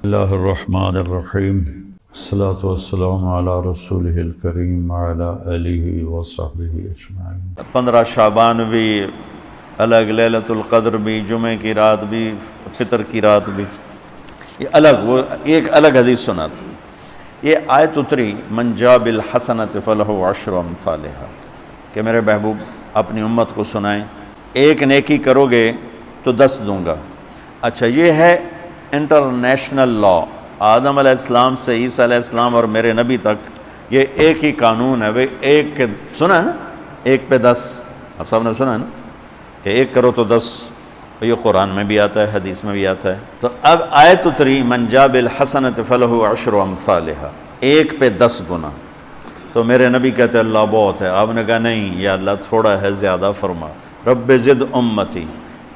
اللہ الرحمن الرحیم، الصلاۃ والسلام علی رسولہ الکریم وعلی آلہ وصحبہ اجمعین۔ 15 شعبان بھی الگ، لیلۃ القدر بھی، جمعے کی رات بھی، فطر کی رات بھی، یہ الگ، وہ ایک الگ حدیث سناتی۔ یہ آیت اتری من جاء بالحسنۃ فلہ عشر امثالھا، کہ میرے محبوب اپنی امت کو سنائیں ایک نیکی کرو گے تو 10 دوں گا۔ اچھا، یہ ہے انٹرنیشنل لا، آدم علیہ السلام سے عیسیٰ علیہ السلام اور میرے نبی تک یہ ایک ہی قانون ہے۔ بھئی ایک کے سنا ہے نا، ایک پہ 10، آپ سب نے سنا ہے نا کہ ایک کرو تو 10، یہ قرآن میں بھی آتا ہے، حدیث میں بھی آتا ہے۔ تو اب آیت اتری من جاء بالحسنۃ فلہ عشر امثالھا، ایک پہ 10 گنا۔ تو میرے نبی کہتے اللہ بہت ہے، آپ نے کہا نہیں یا اللہ تھوڑا ہے، زیادہ فرما، رب زد امتی۔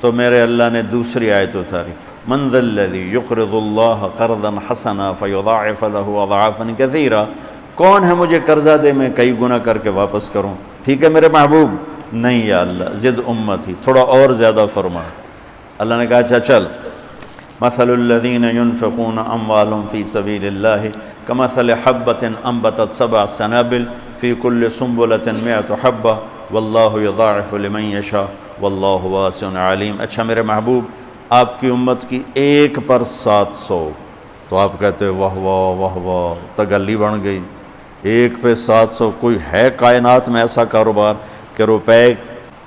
تو میرے اللہ نے دوسری آیت اتاری من ذا الذی یقرض اللہ قرضا حسنا فیضاعف لہ اضعافا کثیرا، کون ہے مجھے قرضہ دے میں کئی گنا کر کے واپس کروں؟ ٹھیک ہے میرے محبوب، نہیں یا اللہ زد امتی، تھوڑا اور زیادہ فرما۔ اللہ نے کہا اچھا چل، مثل الذین ينفقون اموالهم فی سبیل اللہ کمثل حبۃ انبتت 7 سنابل فی کل سنبلۃ 100 حبۃ واللہ یضاعف لمن یشاء واللہ واسع علیم۔ اچھا میرے محبوب، آپ کی امت کی ایک پر 700، تو آپ کہتے واہ واہ واہ واہ، تگلی بن گئی، ایک پہ 700۔ کوئی ہے کائنات میں ایسا کاروبار کہ روپے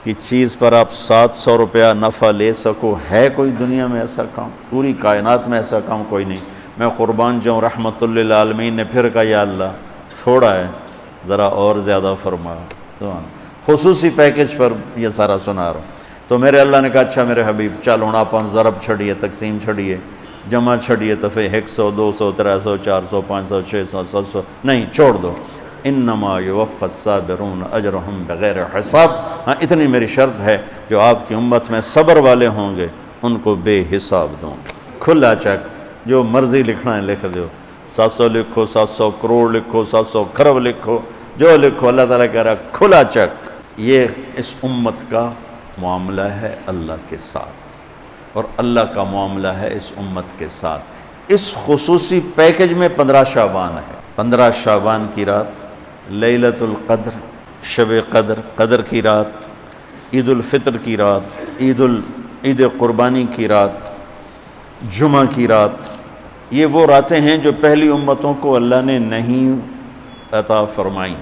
کی چیز پر آپ 700 روپیہ نفع لے سکو؟ ہے کوئی دنیا میں ایسا کام؟ پوری کائنات میں ایسا کام کوئی نہیں۔ میں قربان جاؤں، رحمت للعالمین نے پھر کہا یا اللہ تھوڑا ہے، ذرا اور زیادہ فرما۔ تو خصوصی پیکج پر یہ سارا سنا رہا ہوں۔ تو میرے اللہ نے کہا اچھا میرے حبیب چل ہوں آپ ضرب چھڑیے، تقسیم چھڑیے، جمع چھڑیے، دفعہ 100 200 300 400 500 600 700، نہیں چھوڑ دو، انما یوفی الصابرون اجرہم بغیر حساب۔ ہاں اتنی میری شرط ہے، جو آپ کی امت میں صبر والے ہوں گے ان کو بے حساب دوں گے۔ کھلا چیک، جو مرضی لکھنا ہے لکھ دو، 700 لکھو، 700 کروڑ لکھو، 700 کھرب لکھو، جو لکھو، اللہ تعالیٰ کہہ رہا کھلا چیک۔ یہ اس امت کا معاملہ ہے اللہ کے ساتھ، اور اللہ کا معاملہ ہے اس امت کے ساتھ۔ اس خصوصی پیکج میں 15 شعبان ہے۔ 15 شعبان کی رات، لیلۃ القدر، شب قدر، قدر کی رات، عید الفطر کی رات، عید قربانی کی رات، جمعہ کی رات، یہ وہ راتیں ہیں جو پہلی امتوں کو اللہ نے نہیں عطا فرمائیں۔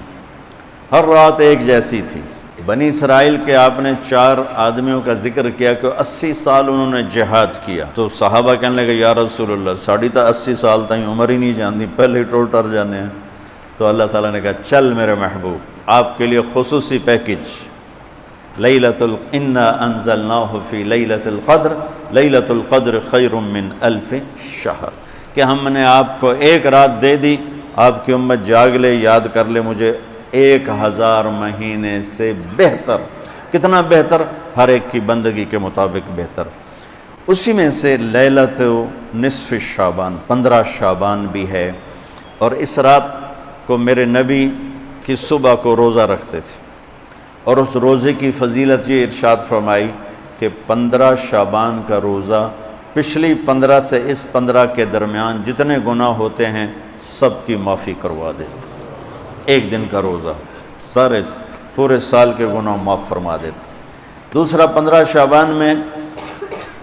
ہر رات ایک جیسی تھی۔ بنی اسرائیل کے آپ نے 4 آدمیوں کا ذکر کیا کہ 80 سال انہوں نے جہاد کیا۔ تو صحابہ کہنے لگے یا رسول اللہ ساڑھی تا 80 سال تائیں عمر ہی نہیں جاندی، پہلے ہی ٹر جانے ہیں۔ تو اللہ تعالیٰ نے کہا چل میرے محبوب، آپ کے لیے خصوصی پیکج، انا انزلناہ فی لیلۃ القدر، لیلۃ القدر خیر من 1000 شہر، کہ ہم نے آپ کو ایک رات دے دی، آپ کی امت جاگ لے، یاد کر لے مجھے، 1000 مہینے سے بہتر۔ کتنا بہتر؟ ہر ایک کی بندگی کے مطابق بہتر۔ اسی میں سے لیلۃ نصف شعبان، 15 شعبان بھی ہے، اور اس رات کو میرے نبی کی صبح کو روزہ رکھتے تھے، اور اس روزے کی فضیلت یہ ارشاد فرمائی کہ 15 شعبان کا روزہ پچھلی 15 سے اس 15 کے درمیان جتنے گناہ ہوتے ہیں سب کی معافی کروا دیتے۔ ایک دن کا روزہ سارے پورے سال کے گناہ معاف فرما دیتے۔ دوسرا 15 شعبان میں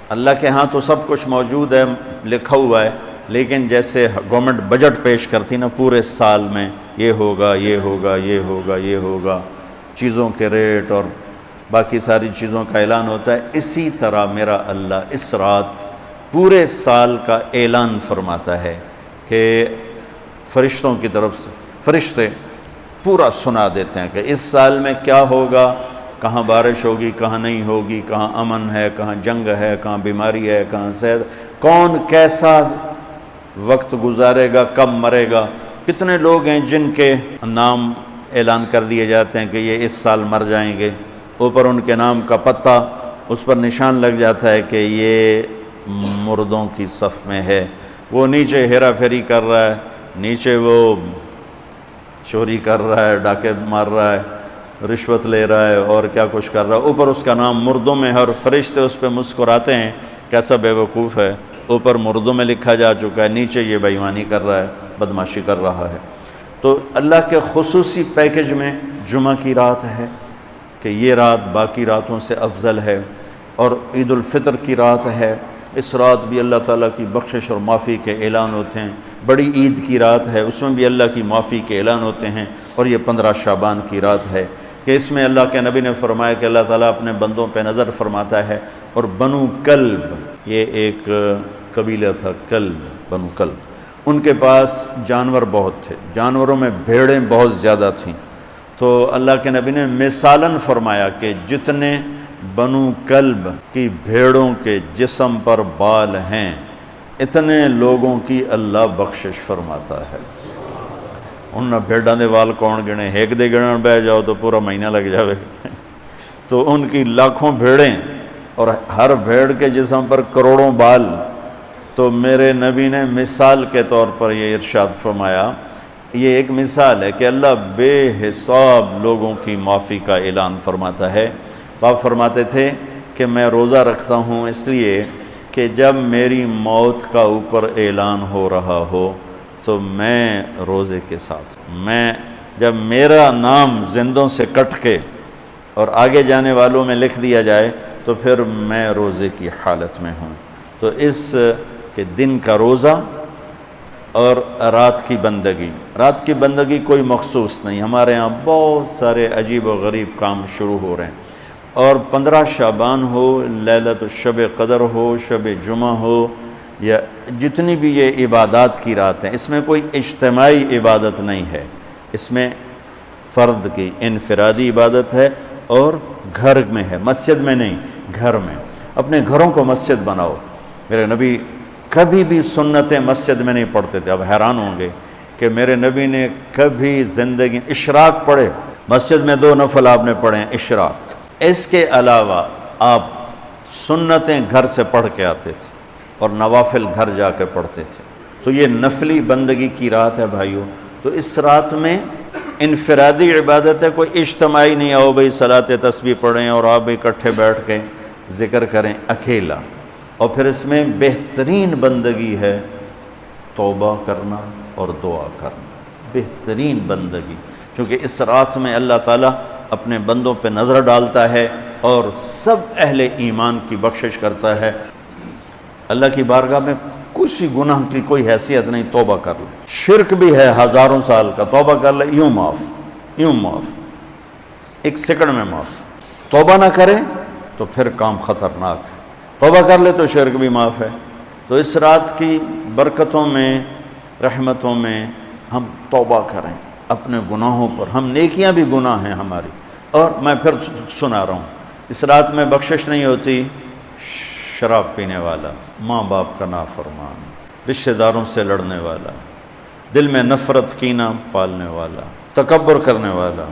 اللہ کے ہاں تو سب کچھ موجود ہے، لکھا ہوا ہے، لیکن جیسے گورنمنٹ بجٹ پیش کرتی نا پورے سال میں، یہ ہوگا یہ ہوگا یہ ہوگا یہ ہوگا، چیزوں کے ریٹ اور باقی ساری چیزوں کا اعلان ہوتا ہے، اسی طرح میرا اللہ اس رات پورے سال کا اعلان فرماتا ہے کہ فرشتوں کی طرف سے فرشتے پورا سنا دیتے ہیں کہ اس سال میں کیا ہوگا، کہاں بارش ہوگی، کہاں نہیں ہوگی، کہاں امن ہے، کہاں جنگ ہے، کہاں بیماری ہے، کہاں صحت، کون کیسا وقت گزارے گا، کب مرے گا۔ کتنے لوگ ہیں جن کے نام اعلان کر دیے جاتے ہیں کہ یہ اس سال مر جائیں گے، اوپر ان کے نام کا پتہ اس پر نشان لگ جاتا ہے کہ یہ مردوں کی صف میں ہے۔ وہ نیچے ہیرا پھیری کر رہا ہے، نیچے وہ چوری کر رہا ہے، ڈاکے مار رہا ہے، رشوت لے رہا ہے اور کیا کچھ کر رہا ہے، اوپر اس کا نام مردوں میں ہے، اور فرشتے اس پہ مسکراتے ہیں، کیسا بے وقوف ہے، اوپر مردوں میں لکھا جا چکا ہے، نیچے یہ بے ایمانی کر رہا ہے، بدماشی کر رہا ہے۔ تو اللہ کے خصوصی پیکج میں جمعہ کی رات ہے کہ یہ رات باقی راتوں سے افضل ہے، اور عید الفطر کی رات ہے، اس رات بھی اللہ تعالیٰ کی بخشش اور معافی کے اعلان ہوتے ہیں۔ بڑی عید کی رات ہے، اس میں بھی اللہ کی معافی کے اعلان ہوتے ہیں، اور یہ 15 شعبان کی رات ہے کہ اس میں اللہ کے نبی نے فرمایا کہ اللہ تعالیٰ اپنے بندوں پہ نظر فرماتا ہے، اور بنو کلب، یہ ایک قبیلہ تھا، کلب، بنو کلب، ان کے پاس جانور بہت تھے، جانوروں میں بھیڑیں بہت زیادہ تھیں۔ تو اللہ کے نبی نے مثالاً فرمایا کہ جتنے بنو کلب کی بھیڑوں کے جسم پر بال ہیں اتنے لوگوں کی اللہ بخشش فرماتا ہے۔ ان بھیڑاں دے وال کون گنے، ایک دے گنن بہ جاؤ تو پورا مہینہ لگ جاوے، تو ان کی لاکھوں بھیڑیں اور ہر بھیڑ کے جسم پر کروڑوں بال۔ تو میرے نبی نے مثال کے طور پر یہ ارشاد فرمایا، یہ ایک مثال ہے کہ اللہ بے حساب لوگوں کی معافی کا اعلان فرماتا ہے۔ تو آپ فرماتے تھے کہ میں روزہ رکھتا ہوں اس لیے کہ جب میری موت کا اوپر اعلان ہو رہا ہو تو میں روزے کے ساتھ، میں جب میرا نام زندوں سے کٹ کے اور آگے جانے والوں میں لکھ دیا جائے تو پھر میں روزے کی حالت میں ہوں۔ تو اس کہ دن کا روزہ اور رات کی بندگی، رات کی بندگی کوئی مخصوص نہیں، ہمارے ہاں بہت سارے عجیب و غریب کام شروع ہو رہے ہیں، اور 15 شعبان ہو، لیلۃ الشب قدر ہو، شب جمعہ ہو، یا جتنی بھی یہ عبادات کی رات ہیں، اس میں کوئی اجتماعی عبادت نہیں ہے، اس میں فرد کی انفرادی عبادت ہے، اور گھر میں ہے، مسجد میں نہیں، گھر میں۔ اپنے گھروں کو مسجد بناؤ۔ میرے نبی کبھی بھی سنتیں مسجد میں نہیں پڑھتے تھے، اب حیران ہوں گے کہ میرے نبی نے کبھی زندگی اشراق پڑھے، مسجد میں 2 نفل آپ نے پڑھے ہیں اشراق، اس کے علاوہ آپ سنتیں گھر سے پڑھ کے آتے تھے اور نوافل گھر جا کے پڑھتے تھے۔ تو یہ نفلی بندگی کی رات ہے بھائیو۔ تو اس رات میں انفرادی عبادت ہے، کوئی اجتماعی نہیں، آؤ بھائی صلاۃ تسبیح پڑھیں اور آپ اکٹھے بیٹھ کے ذکر کریں، اکیلا۔ اور پھر اس میں بہترین بندگی ہے توبہ کرنا اور دعا کرنا، بہترین بندگی، کیونکہ اس رات میں اللہ تعالیٰ اپنے بندوں پہ نظر ڈالتا ہے اور سب اہل ایمان کی بخشش کرتا ہے۔ اللہ کی بارگاہ میں کسی گناہ کی کوئی حیثیت نہیں، توبہ کر لے، شرک بھی ہے ہزاروں سال کا، توبہ کر لے یوں معاف، یوں معاف، 1 سیکنڈ میں معاف۔ توبہ نہ کرے تو پھر کام خطرناک ہے، توبہ کر لے تو شرک بھی معاف ہے۔ تو اس رات کی برکتوں میں، رحمتوں میں ہم توبہ کریں اپنے گناہوں پر، ہم نیکیاں بھی گناہ ہیں ہماری۔ اور میں پھر سنا رہا ہوں، اس رات میں بخشش نہیں ہوتی شراب پینے والا، ماں باپ کا نافرمان، رشتہ داروں سے لڑنے والا، دل میں نفرت کینہ پالنے والا، تکبر کرنے والا،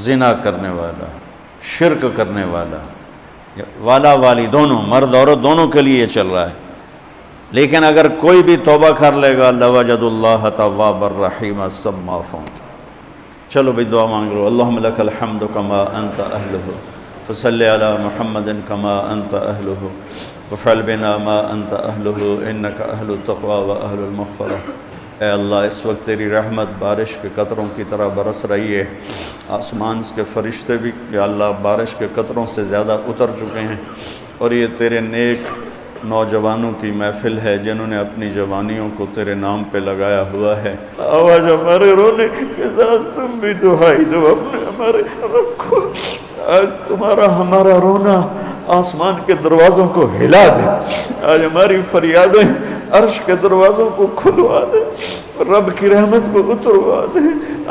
زنا کرنے والا، شرک کرنے والا، والا والی دونوں، مرد عورت دونوں کے لیے یہ چل رہا ہے۔ لیکن اگر کوئی بھی توبہ کر لے گا لوجد اللہ تواب الرحیم، سب معاف ہوں گے۔ چلو بھائی دعا مانگ لو۔ اللہم لک الحمد کما انت اہلہ، فصلی علی محمد کما انت اہلہ، وفعل بنا ما انت اہلہ، انک اہل التقوی و اہل المغفرہ۔ اے اللہ اس وقت تیری رحمت بارش کے قطروں کی طرح برس رہی ہے، آسمان کے فرشتے بھی یا اللہ بارش کے قطروں سے زیادہ اتر چکے ہیں، اور یہ تیرے نیک نوجوانوں کی محفل ہے جنہوں نے اپنی جوانیوں کو تیرے نام پہ لگایا ہوا ہے۔ آواز ہمارے رونے کے ساتھ تم بھی دعائی دو، اپنے ہمارے رکھو، آج تمہارا ہمارا رونا آسمان کے دروازوں کو ہلا دے، آج ہماری فریادیں عرش کے دروازوں کو کھلوا دے، رب کی رحمت کو اتروا دے،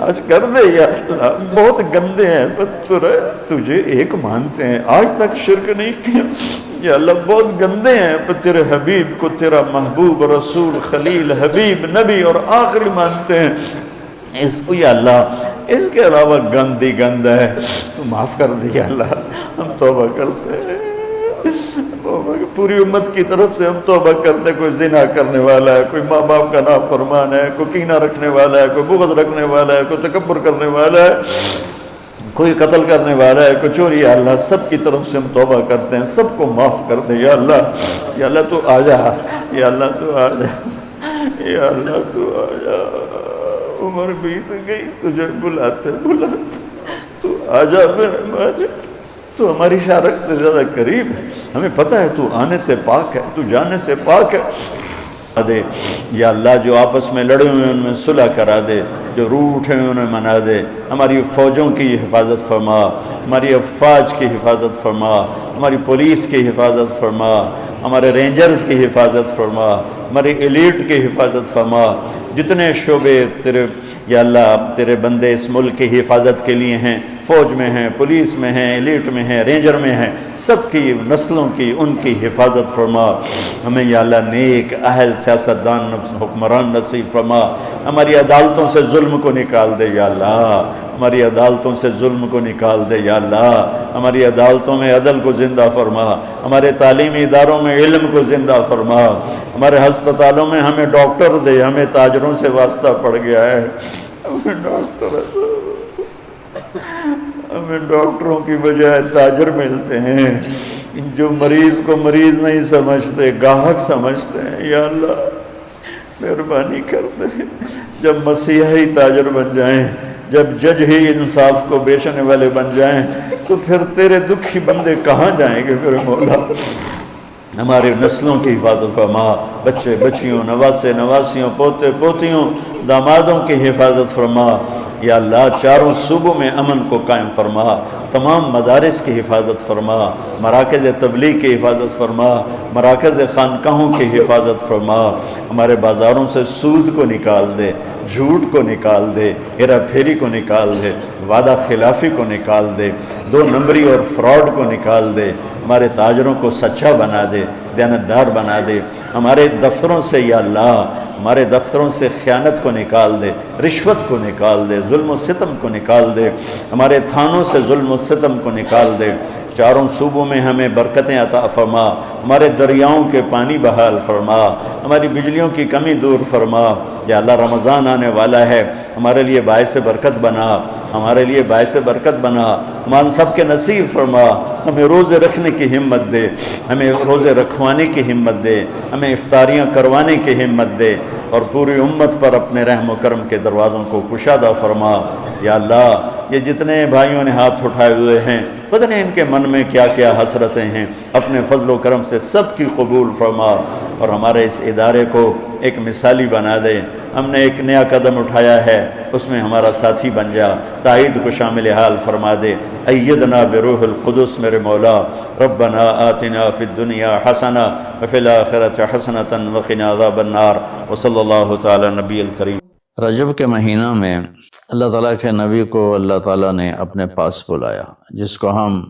آج کر دے یا اللہ۔ بہت گندے ہیں پتر، تجھے ایک مانتے ہیں، آج تک شرک نہیں کیا یا اللہ، بہت گندے ہیں پر تیرے حبیب کو تیرا محبوب رسول خلیل حبیب نبی اور آخری مانتے ہیں، اس کو یا اللہ اس کے علاوہ گند ہی گند ہے، تو معاف کر دے یا اللہ۔ ہم توبہ کرتے ہیں، پوری امت کی طرف سے ہم توبہ کرتے ہیں، کوئی زنا کرنے والا ہے، کوئی ماں باپ کا نافرمان ہے، کوئی کینہ رکھنے والا ہے، کوئی بغض رکھنے والا ہے، کوئی تکبر کرنے والا ہے، کوئی قتل کرنے والا ہے، کوئی چوری، یا اللہ سب کی طرف سے ہم توبہ کرتے ہیں، سب کو معاف کر دے یا اللہ تو آ جا، یا اللہ تو آ جا، یا اللہ تو آ جا، عمر بیت گئی، تجھے بلاتے تو آ جا میرے مالک، تو ہماری شارک سے زیادہ قریب ہے، ہمیں پتہ ہے تو آنے سے پاک ہے، تو جانے سے پاک ہے دے یا اللہ، جو آپس میں لڑے ہوئے ان میں صلح کرا دے، جو روٹھے ہوئے انہیں منا دے، ہماری فوجوں کی حفاظت فرما، ہماری افواج کی حفاظت فرما، ہماری پولیس کی حفاظت فرما، ہمارے رینجرز کی حفاظت فرما، ہماری ایلیٹ کی حفاظت فرما، جتنے شعبے تیرے یا اللہ تیرے بندے اس ملک کی حفاظت کے لیے ہیں، فوج میں ہیں، پولیس میں ہیں، ایلیٹ میں ہیں، رینجر میں ہیں، سب کی نسلوں کی ان کی حفاظت فرما، ہمیں یا اللہ نیک اہل سیاستدان حکمران نصیب فرما، ہماری عدالتوں سے ظلم کو نکال دے یا اللہ، ہماری عدالتوں سے ظلم کو نکال دے یا اللہ، ہماری عدالتوں میں عدل کو زندہ فرما، ہمارے تعلیمی اداروں میں علم کو زندہ فرما، ہمارے ہسپتالوں میں ہمیں ڈاکٹر دے، ہمیں تاجروں سے واسطہ پڑ گیا ہے، ہمیں ڈاکٹروں کی بجائے تاجر ملتے ہیں، جو مریض کو مریض نہیں سمجھتے، گاہک سمجھتے ہیں، یا اللہ مہربانی کر دے، جب مسیحی تاجر بن جائیں، جب جج ہی انصاف کو بیچنے والے بن جائیں، تو پھر تیرے دکھی بندے کہاں جائیں گے میرے مولا؟ ہمارے نسلوں کی حفاظت فرما، بچے بچیوں، نواسے نواسیوں، پوتے پوتیوں، دامادوں کی حفاظت فرما، یا اللہ چاروں صوبوں میں امن کو قائم فرما، تمام مدارس کی حفاظت فرما، مراکز تبلیغ کی حفاظت فرما، مراکز خانقاہوں کی حفاظت فرما، ہمارے بازاروں سے سود کو نکال دے، جھوٹ کو نکال دے، ہیرا پھیری کو نکال دے، وعدہ خلافی کو نکال دے، دو نمبری اور فراڈ کو نکال دے، ہمارے تاجروں کو سچا بنا دے، دیانتدار بنا دے، ہمارے دفتروں سے یا اللہ ہمارے دفتروں سے خیانت کو نکال دے، رشوت کو نکال دے، ظلم و ستم کو نکال دے، ہمارے تھانوں سے ظلم و ستم کو نکال دے، چاروں صوبوں میں ہمیں برکتیں عطا فرما، ہمارے دریاؤں کے پانی بحال فرما، ہماری بجلیوں کی کمی دور فرما، یا اللہ رمضان آنے والا ہے، ہمارے لیے باعث برکت بنا، ہمارے لیے باعث برکت بنا، ہم سب کے نصیب فرما، ہمیں روزے رکھنے کی ہمت دے، ہمیں روزے رکھوانے کی ہمت دے، ہمیں افطاریاں کروانے کی ہمت دے، اور پوری امت پر اپنے رحم و کرم کے دروازوں کو کشادہ فرما، یا اللہ یہ جتنے بھائیوں نے ہاتھ اٹھائے ہوئے ہیں، پتہ نہیں ان کے من میں کیا کیا حسرتیں ہیں، اپنے فضل و کرم سے سب کی قبول فرما، اور ہمارے اس ادارے کو ایک مثالی بنا دے، ہم نے ایک نیا قدم اٹھایا ہے، اس میں ہمارا ساتھی بن جا، تائید کو شامل حال فرما دے، ایدنا بروح القدس میرے مولا، ربنا آتنا فی الدنیا حسنہ وفی الآخرۃ حسنۃ وقنا عذاب النار، وصلی اللہ تعالی نبی الکریم۔ رجب کے مہینہ میں اللہ تعالیٰ کے نبی کو اللہ تعالیٰ نے اپنے پاس بلایا، جس کو ہم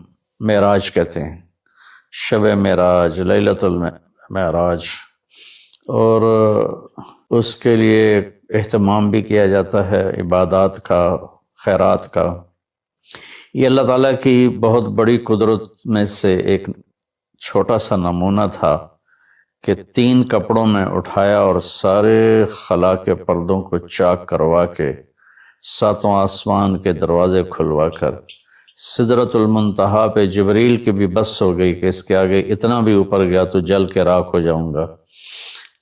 معراج کہتے ہیں، شب معراج، لیلۃ المعراج، اور اس کے لیے اہتمام بھی کیا جاتا ہے عبادات کا، خیرات کا۔ یہ اللہ تعالیٰ کی بہت بڑی قدرت میں سے ایک چھوٹا سا نمونہ تھا کہ 3 کپڑوں میں اٹھایا اور سارے خلا کے پردوں کو چاک کروا کے 7 آسمان کے دروازے کھلوا کر سدرۃ المنتہا پہ جبریل کی بھی بس ہو گئی کہ اس کے آگے اتنا بھی اوپر گیا تو جل کے راکھ ہو جاؤں گا،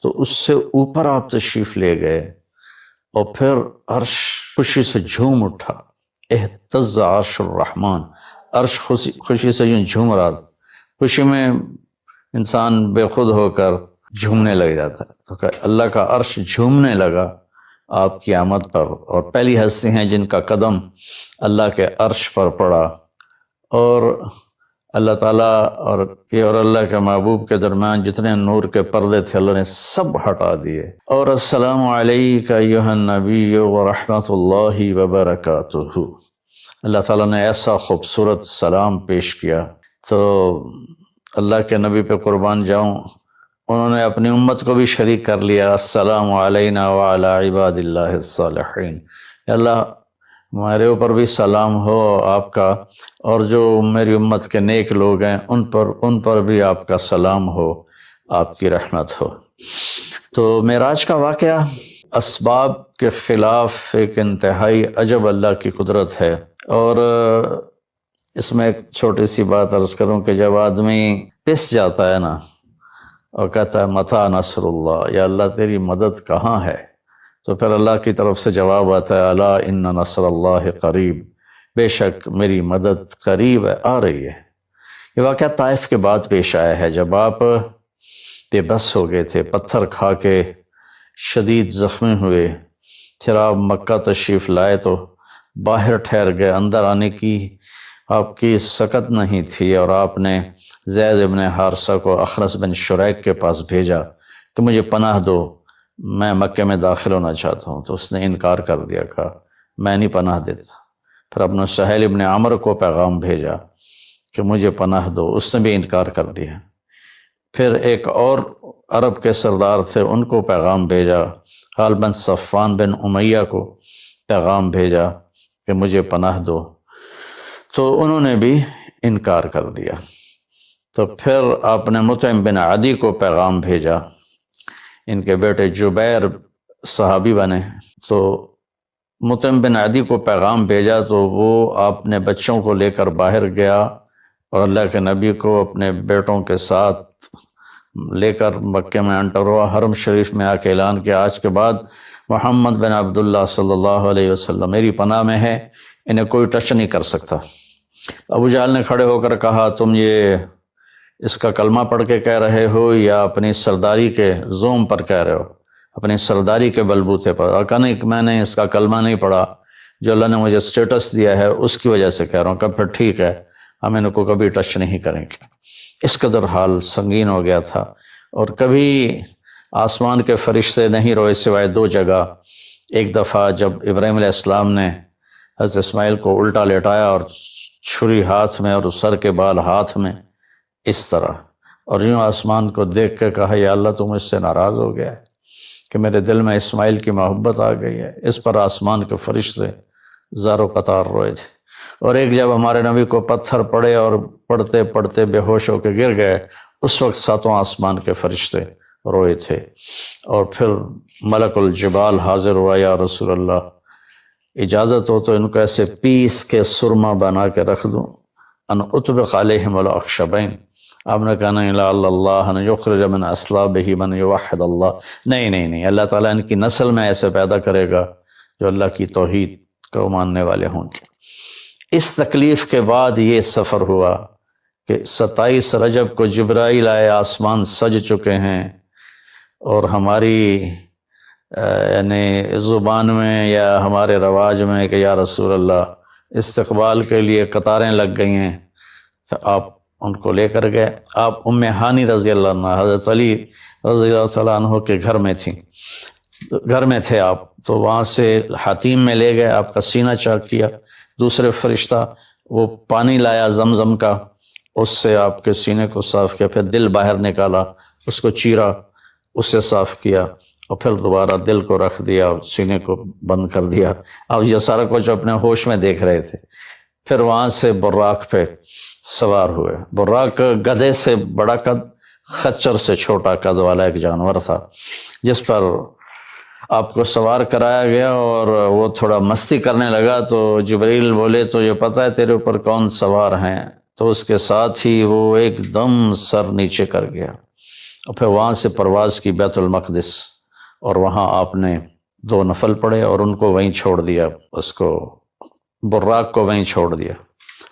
تو اس سے اوپر آپ تشریف لے گئے، اور پھر عرش خوشی سے جھوم اٹھا، اہتز عرش الرحمن، عرش خوشی سے یوں جھوم رہا، خوشی میں انسان بے خود ہو کر جھومنے لگ جاتا ہے، تو کہ اللہ کا عرش جھومنے لگا آپ کی آمد پر، اور پہلی ہستی ہیں جن کا قدم اللہ کے عرش پر پڑا، اور اللہ تعالیٰ اور اللہ کے محبوب کے درمیان جتنے نور کے پردے تھے اللہ نے سب ہٹا دیے، اور السلام علیک ایھا النبی ورحمۃ اللہ وبرکاتہ، اللہ تعالیٰ نے ایسا خوبصورت سلام پیش کیا۔ تو اللہ کے نبی پہ قربان جاؤں، انہوں نے اپنی امت کو بھی شریک کر لیا، السلام علینا وعلی عباد اللہ الصالحین، اللہ ہمارے اوپر بھی سلام ہو آپ کا، اور جو میری امت کے نیک لوگ ہیں ان پر بھی آپ کا سلام ہو، آپ کی رحمت ہو۔ تو معراج کا واقعہ اسباب کے خلاف ایک انتہائی عجب اللہ کی قدرت ہے۔ اور اس میں ایک چھوٹی سی بات عرض کروں کہ جب آدمی پس جاتا ہے نا اور کہتا ہے متی نصر اللہ، یا اللہ تیری مدد کہاں ہے، تو پھر اللہ کی طرف سے جواب آتا ہے الا ان نصر اللہ قریب، بے شک میری مدد قریب ہے، آ رہی ہے۔ یہ واقعہ طائف کے بعد پیش آیا ہے، جب آپ بے بس ہو گئے تھے، پتھر کھا کے شدید زخمی ہوئے، پھر آپ مکہ تشریف لائے تو باہر ٹھہر گئے، اندر آنے کی آپ کی سکت نہیں تھی، اور آپ نے زید ابن حارثہ کو اخنس بن شریک کے پاس بھیجا کہ مجھے پناہ دو، میں مکے میں داخل ہونا چاہتا ہوں، تو اس نے انکار کر دیا، کہا میں نہیں پناہ دیتا۔ پھر اپنے سہیل ابن عمر کو پیغام بھیجا کہ مجھے پناہ دو، اس نے بھی انکار کر دیا۔ پھر ایک اور عرب کے سردار تھے، ان کو پیغام بھیجا، غالباً بن صفان بن امیہ کو پیغام بھیجا کہ مجھے پناہ دو، تو انہوں نے بھی انکار کر دیا۔ تو پھر آپ نے مطعم بن عدی کو پیغام بھیجا، ان کے بیٹے جبیر صحابی بنے، تو مطعم بن عدی کو پیغام بھیجا تو وہ آپ نے بچوں کو لے کر باہر گیا، اور اللہ کے نبی کو اپنے بیٹوں کے ساتھ لے کر مکے میں انٹر ہوا، حرم شریف میں آ کے اعلان کیا آج کے بعد محمد بن عبداللہ صلی اللہ علیہ وسلم میری پناہ میں ہے، انہیں کوئی ٹچ نہیں کر سکتا۔ ابو جہل نے کھڑے ہو کر کہا تم یہ اس کا کلمہ پڑھ کے کہہ رہے ہو یا اپنی سرداری کے زوم پر کہہ رہے ہو، اپنی سرداری کے بلبوتے پر؟ اور کہا نہیں، میں نے اس کا کلمہ نہیں پڑھا، جو اللہ نے مجھے سٹیٹس دیا ہے اس کی وجہ سے کہہ رہا ہوں۔ کہ پھر ٹھیک ہے، ہم ان کو کبھی ٹچ نہیں کریں گے۔ اس قدر حال سنگین ہو گیا تھا، اور کبھی آسمان کے فرشتے نہیں روئے سوائے دو جگہ۔ ایک دفعہ جب ابراہیم علیہ السلام نے حضرت اسماعیل کو الٹا لیٹایا اور چھری ہاتھ میں اور سر کے بال ہاتھ میں، اس طرح، اور یوں آسمان کو دیکھ کے کہا یا اللہ تم اس سے ناراض ہو گیا ہے کہ میرے دل میں اسماعیل کی محبت آ گئی ہے۔ اس پر آسمان کے فرشتے زار و قطار روئے تھے۔ اور ایک جب ہمارے نبی کو پتھر پڑے اور پڑھتے پڑھتے بے ہوش ہو کے گر گئے، اس وقت ساتوں آسمان کے فرشتے روئے تھے۔ اور پھر ملک الجبال حاضر ہوا، یا رسول اللہ اجازت ہو تو ان کو ایسے پیس کے سرما بنا کے رکھ دوں، ان اطبق علیہم الاخشبین۔ آپ نے کہا نہیں، لا اللہ ان یخرج من اصلابہ من یوحد اللہ، نہیں، اللہ تعالیٰ ان کی نسل میں ایسے پیدا کرے گا جو اللہ کی توحید کو ماننے والے ہوں گے۔ اس تکلیف کے بعد یہ سفر ہوا کہ 27 رجب کو جبرائیل آئے، آسمان سج چکے ہیں، اور ہماری یعنی زبان میں یا ہمارے رواج میں کہ یا رسول اللہ استقبال کے لیے قطاریں لگ گئی ہیں، آپ ان کو لے کر گئے۔ آپ ام ہانی رضی اللہ عنہ، حضرت علی رضی اللہ تعالیٰ عنہ کے گھر میں تھیں، گھر میں تھے آپ، تو وہاں سے حتیم میں لے گئے، آپ کا سینہ چاک کیا، دوسرے فرشتہ وہ پانی لایا زمزم کا، اس سے آپ کے سینے کو صاف کیا، پھر دل باہر نکالا، اس کو چیرا، اس سے صاف کیا، اور پھر دوبارہ دل کو رکھ دیا، سینے کو بند کر دیا۔ اب یہ سارا کچھ اپنے ہوش میں دیکھ رہے تھے۔ پھر وہاں سے براق پہ سوار ہوئے۔ براق گدھے سے بڑا قد، خچر سے چھوٹا قد والا ایک جانور تھا، جس پر آپ کو سوار کرایا گیا، اور وہ تھوڑا مستی کرنے لگا تو جبریل بولے تو یہ پتہ ہے تیرے اوپر کون سوار ہیں؟ تو اس کے ساتھ ہی وہ ایک دم سر نیچے کر گیا، اور پھر وہاں سے پرواز کی بیت المقدس، اور وہاں آپ نے 2 نفل پڑھے اور ان کو وہیں چھوڑ دیا، اس کو براق کو وہیں چھوڑ دیا۔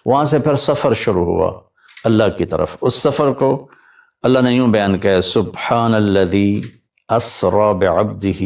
وہاں سے پھر سفر شروع ہوا اللہ کی طرف۔ اس سفر کو اللہ نے یوں بیان کیا، سبحان الذی اسری بعبدہ